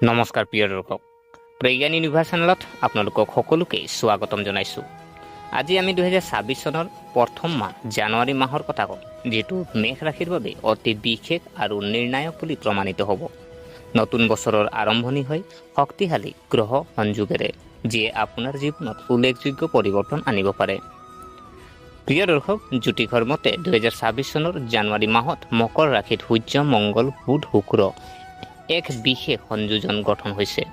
নমস্কাৰ প্ৰিয় দৰ্শক, প্ৰজ্ঞান ইউনিভাৰ্ছ চেনেলত আপোনালোকক সকলোকে স্বাগতম জনাইছোঁ। আজি আমি 2026 চনৰ প্ৰথম মাহ জানুৱাৰী মাহৰ কথা ক'ম, যিটো মেষ ৰাশিৰ বাবে অতি বিশেষ আৰু নিৰ্ণায়ক বুলি প্ৰমাণিত হ'ব। নতুন বছৰৰ আৰম্ভণি হয় শক্তিশালী গ্ৰহ সংযোগেৰে, যিয়ে আপোনাৰ জীৱনত উল্লেখযোগ্য পৰিৱৰ্তন আনিব পাৰে। প্ৰিয় দৰ্শক, জ্যোতিষৰ মতে 2026 চনৰ জানুৱাৰী মাহত মকৰ ৰাশিত সূৰ্য, মংগল, বুধ, শুক্ৰ এক বিশেষ সংযোজন গঠন হৈছে।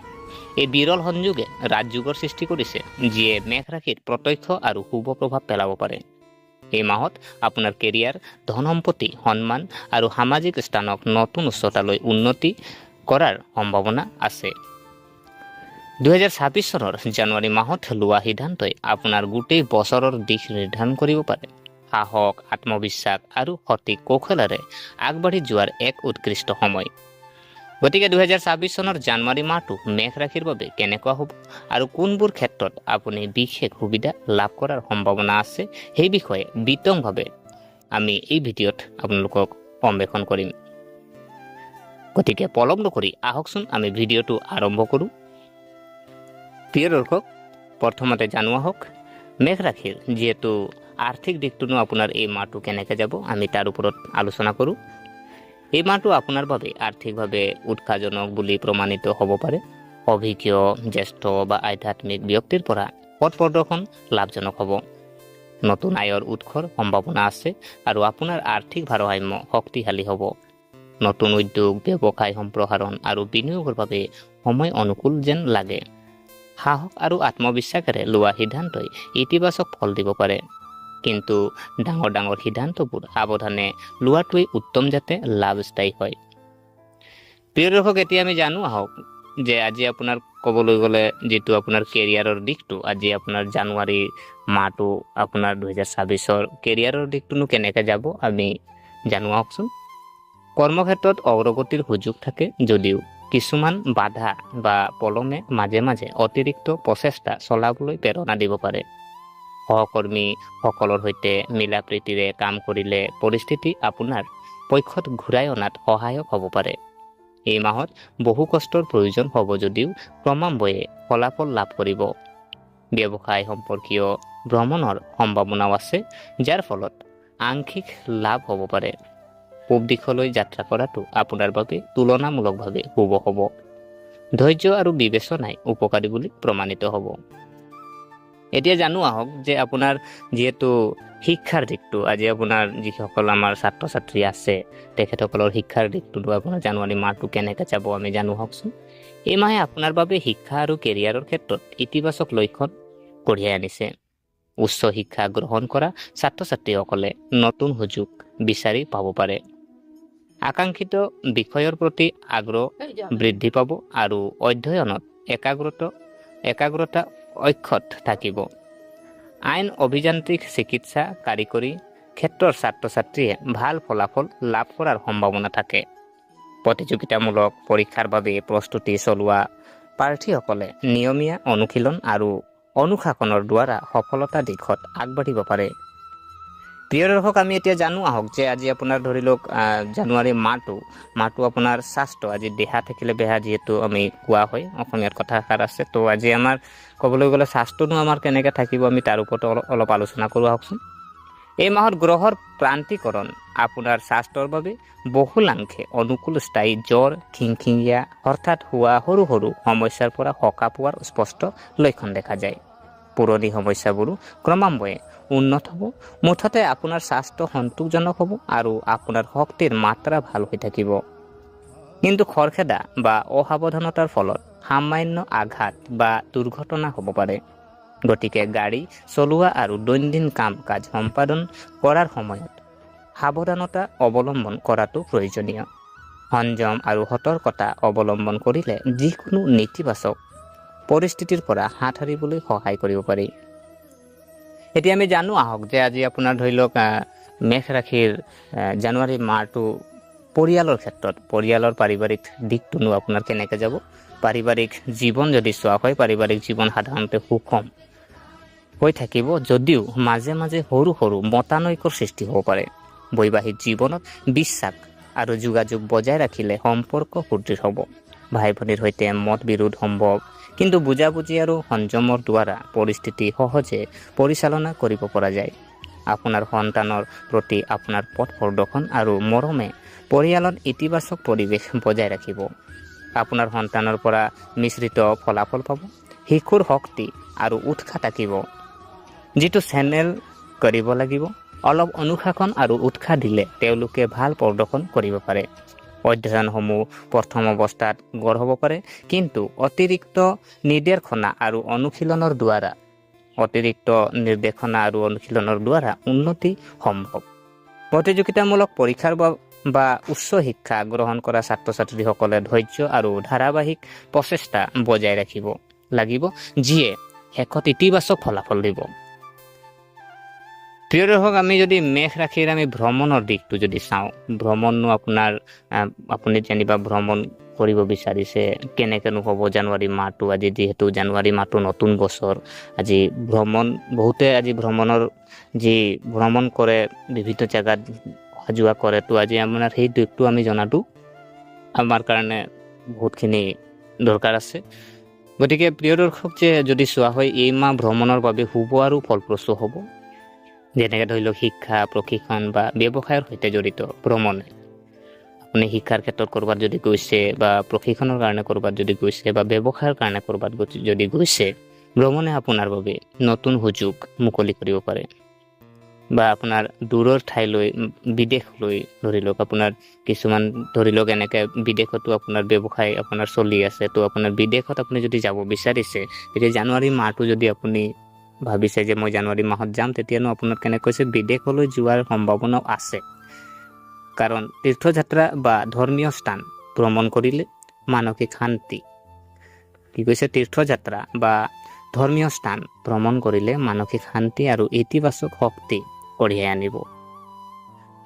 এই বিৰল সংযোগে ৰাজযোগৰ সৃষ্টি কৰিছে, যিয়ে মেষ ৰাশিত প্ৰত্যক্ষ আৰু শুভ প্ৰভাৱ পেলাব পাৰে। এই মাহত আপোনাৰ কেৰিয়াৰ, ধন সম্পত্তি, সন্মান আৰু সামাজিক স্থানক নতুন উচ্চতালৈ উন্নতি কৰাৰ সম্ভাৱনা আছে। 2026 চনৰ জানুৱাৰী মাহত লোৱা সিদ্ধান্তই আপোনাৰ গোটেই বছৰৰ দিশ নিৰ্ধাৰণ কৰিব পাৰে। সাহস, আত্মবিশ্বাস আৰু সঠিক কৌশলেৰে আগবাঢ়ি যোৱাৰ এক উৎকৃষ্ট সময়। গতিকে 2026 চনৰ জানুৱাৰী মাহটো মেষ ৰাশিৰ বাবে কেনেকুৱা হ'ব আৰু কোনবোৰ ক্ষেত্ৰত আপুনি বিশেষ সুবিধা লাভ কৰাৰ সম্ভাৱনা আছে, সেই বিষয়ে বিতংভাৱে আমি এই ভিডিঅ'ত আপোনালোকক অন্বেষণ কৰিম। গতিকে পলম নকৰি আহকচোন আমি ভিডিঅ'টো আৰম্ভ কৰোঁ। প্ৰিয় দৰ্শক, প্ৰথমতে জানো আহক মেষ ৰাশিৰ যিহেতু আৰ্থিক দিশটোনো আপোনাৰ এই মাহটো কেনেকৈ যাব, আমি তাৰ ওপৰত আলোচনা কৰোঁ। এই মাহটো আপোনাৰ বাবে আৰ্থিকভাৱে উৎসাহজনক বুলি প্ৰমাণিত হ'ব পাৰে। অভিজ্ঞ, জ্যেষ্ঠ বা আধ্যাত্মিক ব্যক্তিৰ পৰা পথ প্ৰদৰ্শন লাভজনক হ'ব। নতুন আয়ৰ উৎসৰ সম্ভাৱনা আছে আৰু আপোনাৰ আৰ্থিক ভাৰসাম্য শক্তিশালী হ'ব। নতুন উদ্যোগ, ব্যৱসায় সম্প্ৰসাৰণ আৰু বিনিয়োগৰ বাবে সময় অনুকূল যেন লাগে। সাহস আৰু আত্মবিশ্বাসেৰে লোৱা সিদ্ধান্তই ইতিবাচক ফল দিব পাৰে, কিন্তু ডাঙৰ ডাঙৰ সিদ্ধান্তবোৰ সাৱধানে লোৱাটোৱেই উত্তম, যাতে লাভস্থায়ী হয়। প্ৰিয় দৰ্শক, এতিয়া আমি জানো আহক যে আজি আপোনাৰ ক'বলৈ গ'লে যিটো আপোনাৰ কেৰিয়াৰৰ দিশটো, আজি আপোনাৰ জানুৱাৰী মাহটো আপোনাৰ 2026ৰ কেৰিয়াৰৰ দিশটোনো কেনেকৈ যাব আমি জানো আহকচোন। কৰ্মক্ষেত্ৰত অগ্ৰগতিৰ সুযোগ থাকে যদিও কিছুমান বাধা বা পলমে মাজে মাজে অতিৰিক্ত প্ৰচেষ্টা চলাবলৈ প্ৰেৰণা দিব পাৰে। সহকৰ্মীসকলৰ সৈতে মিলা প্ৰীতিৰে কাম কৰিলে পৰিস্থিতি আপোনাৰ পক্ষত ঘূৰাই অনাত সহায়ক হ'ব পাৰে। এই মাহত বহু কষ্টৰ প্ৰয়োজন হ'ব যদিও ক্ৰমান্বয়ে ফলাফল লাভ কৰিব। ব্যৱসায় সম্পৰ্কীয় ভ্ৰমণৰ সম্ভাৱনাও আছে, যাৰ ফলত আংশিক লাভ হ'ব পাৰে। পূব দিশলৈ যাত্ৰা কৰাটো আপোনাৰ বাবে তুলনামূলকভাৱে শুভ হ'ব। ধৈৰ্য আৰু বিবেচনাই উপকাৰী বুলি প্ৰমাণিত হ'ব। এতিয়া জানো আহক যে আপোনাৰ যিহেতু শিক্ষাৰ দিশটো, আজি আপোনাৰ যিসকল আমাৰ ছাত্ৰ ছাত্ৰী আছে তেখেতসকলৰ শিক্ষাৰ দিশটোতো আপোনাৰ জানুৱাৰী মাহটো কেনেকৈ যাব আমি জানো আহকচোন। এই মাহে আপোনাৰ বাবে শিক্ষা আৰু কেৰিয়াৰৰ ক্ষেত্ৰত ইতিবাচক লক্ষণ কঢ়িয়াই আনিছে। উচ্চ শিক্ষা গ্ৰহণ কৰা ছাত্ৰ ছাত্ৰীসকলে নতুন সুযোগ বিচাৰি পাব পাৰে। আকাংক্ষিত বিষয়ৰ প্ৰতি আগ্ৰহ বৃদ্ধি পাব আৰু অধ্যয়নত একাগ্ৰতা অক্ষত থাকিব। আইন, অভিযান্ত্ৰিক, চিকিৎসা, কাৰিকৰী ক্ষেত্ৰৰ ছাত্ৰ ছাত্ৰীয়ে ভাল ফলাফল লাভ কৰাৰ সম্ভাৱনা থাকে। প্ৰতিযোগিতামূলক পৰীক্ষাৰ বাবে প্ৰস্তুতি চলোৱা প্ৰাৰ্থীসকলে নিয়মীয়া অনুশীলন আৰু অনুশাসনৰ দ্বাৰা সফলতা দিশত আগবাঢ়িব পাৰে। প্ৰিয় দৰ্শক, আমি এতিয়া জানো আহক যে আজি আপোনাৰ ধৰি লওক জানুৱাৰী মাহটো আপোনাৰ স্বাস্থ্য, আজি দেহা থাকিলে বেহা যিহেতু আমি কোৱা হয়, অসমীয়াত কথা এষাৰ আছে। তো আজি আমাৰ ক'বলৈ গ'লে স্বাস্থ্যনো আমাৰ কেনেকৈ থাকিব আমি তাৰ ওপৰত অলপ আলোচনা কৰোঁ আহকচোন। এই মাহত গ্ৰহৰ প্ৰান্তিকৰণ আপোনাৰ স্বাস্থ্যৰ বাবে বহুলাংশে অনুকূল। স্থায়ী জ্বৰ, খিংখিঙীয়া অৰ্থাৎ হোৱা সৰু সৰু সমস্যাৰ পৰা সকাহ পোৱাৰ স্পষ্ট লক্ষণ দেখা যায়। পুৰণি সমস্যাবোৰো ক্ৰমান্বয়ে উন্নত হ'ব। মুঠতে আপোনাৰ স্বাস্থ্য সন্তোষজনক হ'ব আৰু আপোনাৰ শক্তিৰ মাত্ৰা ভাল হৈ থাকিব। কিন্তু খৰখেদা বা অসাৱধানতাৰ ফলত সামান্য আঘাত বা দুৰ্ঘটনা হ'ব পাৰে। গতিকে গাড়ী চলোৱা আৰু দৈনন্দিন কাম কাজ সম্পাদন কৰাৰ সময়ত সাৱধানতা অৱলম্বন কৰাটো প্ৰয়োজনীয়। সংযম আৰু সতৰ্কতা অৱলম্বন কৰিলে যিকোনো নেতিবাচক পৰিস্থিতিৰ পৰা হাত সাৰিবলৈ সহায় কৰিব পাৰি। এতিয়া আমি জানো আহক যে আজি আপোনাৰ ধৰি লওক মেষ ৰাশিৰ জানুৱাৰী মাহটো পৰিয়ালৰ ক্ষেত্ৰত, পৰিয়ালৰ পাৰিবাৰিক দিশটোনো আপোনাৰ কেনেকৈ যাব। পাৰিবাৰিক জীৱন যদি চোৱা হয়, পাৰিবাৰিক জীৱন সাধাৰণতে সুষম হৈ থাকিব যদিও মাজে মাজে সৰু সৰু মতানৈক্যৰ সৃষ্টি হ'ব পাৰে। বৈবাহিক জীৱনত বিশ্বাস আৰু যোগাযোগ বজাই ৰাখিলে সম্পৰ্ক সুদৃঢ় হ'ব। ভাই ভনীৰ সৈতে মত বিৰোধ সম্ভৱ, কিন্তু বুজাবুজি আৰু সংযমৰ দ্বাৰা পৰিস্থিতি সহজে পৰিচালনা কৰিব পৰা যায়। আপোনাৰ সন্তানৰ প্ৰতি আপোনাৰ পথ প্ৰদৰ্শন আৰু মৰমে পৰিয়ালত ইতিবাচক পৰিৱেশ বজাই ৰাখিব। আপোনাৰ সন্তানৰ পৰা মিশ্ৰিত ফলাফল পাব। শিশুৰ শক্তি আৰু উৎসাহ থাকিব, যিটো চেনেল কৰিব লাগিব। অলপ অনুশাসন আৰু উৎসাহ দিলে তেওঁলোকে ভাল প্ৰদৰ্শন কৰিব পাৰে। অধ্যয়নসমূহ প্ৰথম অৱস্থাত গঢ় হ'ব পাৰে, কিন্তু অতিৰিক্ত নিৰ্দেশনা আৰু অনুশীলনৰ দ্বাৰা উন্নতি সম্ভৱ। প্ৰতিযোগিতামূলক পৰীক্ষাৰ বা উচ্চ শিক্ষা গ্ৰহণ কৰা ছাত্ৰ ছাত্ৰীসকলে ধৈৰ্য আৰু ধাৰাবাহিক প্ৰচেষ্টা বজাই ৰাখিব লাগিব, যিয়ে শেষত ইতিবাচক ফলাফল দিব। প্ৰিয় দৰ্শক, আমি যদি মেষ ৰাশিৰ আমি ভ্ৰমণৰ দিশটো যদি চাওঁ, ভ্ৰমণনো আপুনি যেনিবা ভ্ৰমণ কৰিব বিচাৰিছে, কেনেকেনো হ'ব জানুৱাৰী মাহটো। আজি যিহেতু জানুৱাৰী মাহটো নতুন বছৰ, আজি ভ্ৰমণ কৰে, বিভিন্ন জেগাত অহা যোৱা কৰে। তো আজি আপোনাৰ সেই দিশটো আমি জনাটো আমাৰ কাৰণে বহুতখিনি দৰকাৰ আছে। গতিকে প্ৰিয় দৰ্শক, যে যদি চোৱা হয়, এই মাহ ভ্ৰমণৰ বাবে শুভ আৰু ফলপ্ৰসূ হ'ব। যেনেকৈ ধৰি লওক শিক্ষা, প্ৰশিক্ষণ বা ব্যৱসায়ৰ সৈতে জড়িত ভ্ৰমণে, আপুনি শিক্ষাৰ ক্ষেত্ৰত ক'ৰবাত যদি গৈছে বা প্ৰশিক্ষণৰ কাৰণে ক'ৰবাত যদি গৈছে বা ব্যৱসায়ৰ কাৰণে ক'ৰবাত যদি গৈছে, ভ্ৰমণে আপোনাৰ বাবে নতুন সুযোগ মুকলি কৰিব পাৰে। বা আপোনাৰ দূৰৰ ঠাইলৈ, বিদেশলৈ ধৰি লওক, আপোনাৰ কিছুমান ধৰি লওক এনেকৈ বিদেশতো আপোনাৰ ব্যৱসায় আপোনাৰ চলি আছে। তো আপোনাৰ বিদেশত আপুনি যদি যাব বিচাৰিছে, তেতিয়া জানুৱাৰী মাহটো যদি আপুনি ভাবিছে যে মই জানুৱাৰী মাহত যাম, তেতিয়ানো আপোনাৰ কেনেকৈ বিদেশলৈ যোৱাৰ সম্ভাৱনাও আছে। কাৰণ তীৰ্থযাত্ৰা বা ধৰ্মীয় স্থান ভ্ৰমণ কৰিলে মানসিক শান্তি, তীৰ্থযাত্ৰা বা ধৰ্মীয় স্থান ভ্ৰমণ কৰিলে মানসিক শান্তি আৰু ইতিবাচক শক্তি কঢ়িয়াই আনিব।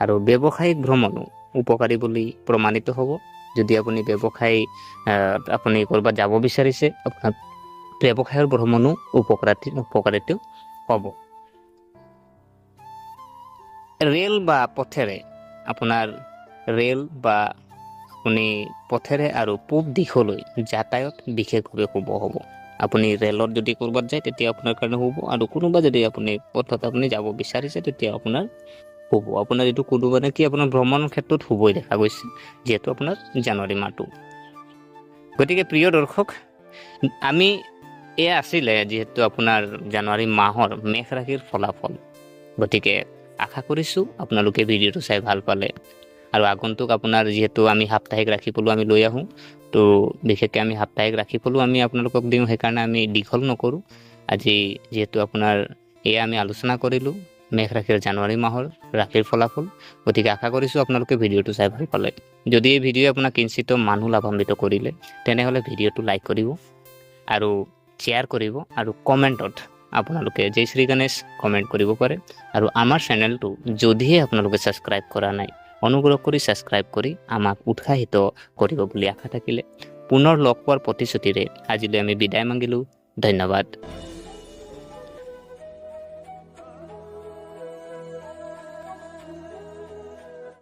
আৰু ব্যৱসায়িক ভ্ৰমণো উপকাৰী বুলি প্ৰমাণিত হ'ব। যদি আপুনি আপুনি ক'ৰবাত যাব বিচাৰিছে, আপোনাৰ ব্যৱসায়ৰ ভ্ৰমণো উপকাৰিত হ'ব। ৰেল বা পথেৰে আপুনি পথেৰে আৰু পূব দিশলৈ যাতায়াত বিশেষভাৱে শুভ হ'ব। আপুনি ৰেলত যদি ক'ৰবাত যায়, তেতিয়া আপোনাৰ কাৰণে শুভ। আৰু কোনোবা যদি আপুনি পথত আপুনি যাব বিচাৰিছে, তেতিয়া আপোনাৰ শুভ। আপোনাৰ এইটো আপোনাৰ ভ্ৰমণৰ ক্ষেত্ৰত শুভই দেখা গৈছে, যিহেতু আপোনাৰ জানুৱাৰী মাহটো। গতিকে প্ৰিয় দৰ্শক, এয়া আছিলে যিহেতু আপোনাৰ জানুৱাৰী মাহৰ মেষ ৰাশিৰ ফলাফল। গতিকে আশা কৰিছোঁ আপোনালোকে ভিডিঅ'টো চাই ভাল পালে। আৰু আগন্তুক আপোনাৰ যিহেতু আমি সাপ্তাহিক ৰাশিফলো আমি লৈ আহোঁ, তো বিশেষকৈ আমি সাপ্তাহিক ৰাশিফলো আমি আপোনালোকক দিওঁ, সেইকাৰণে আমি দীঘল নকৰোঁ। আজি যিহেতু আপোনাৰ এয়া আমি আলোচনা কৰিলোঁ মেষ ৰাশিৰ জানুৱাৰী মাহৰ ৰাশিৰ ফলাফল। গতিকে আশা কৰিছোঁ আপোনালোকে ভিডিঅ'টো চাই ভাল পালে। যদি এই ভিডিঅ' আপোনাক কিঞ্চিত মানুহ লাভান্বিত কৰিলে, তেনেহ'লে ভিডিঅ'টো লাইক কৰিব আৰু শ্বেয়াৰ কৰিব, আৰু কমেণ্টত আপোনালোকে জয় শ্ৰী গণেশ কমেণ্ট কৰিব পাৰে। আৰু আমাৰ চেনেলটো যদিহে আপোনালোকে ছাবস্ক্ৰাইব কৰা নাই, অনুগ্ৰহ কৰি ছাবস্ক্ৰাইব কৰি আমাক উৎসাহিত কৰিব বুলি আশা থাকিলে, পুনৰ লগ পোৱাৰ প্ৰতিশ্ৰুতিৰে আজিলৈ আমি বিদায় মাগিলোঁ। ধন্যবাদ।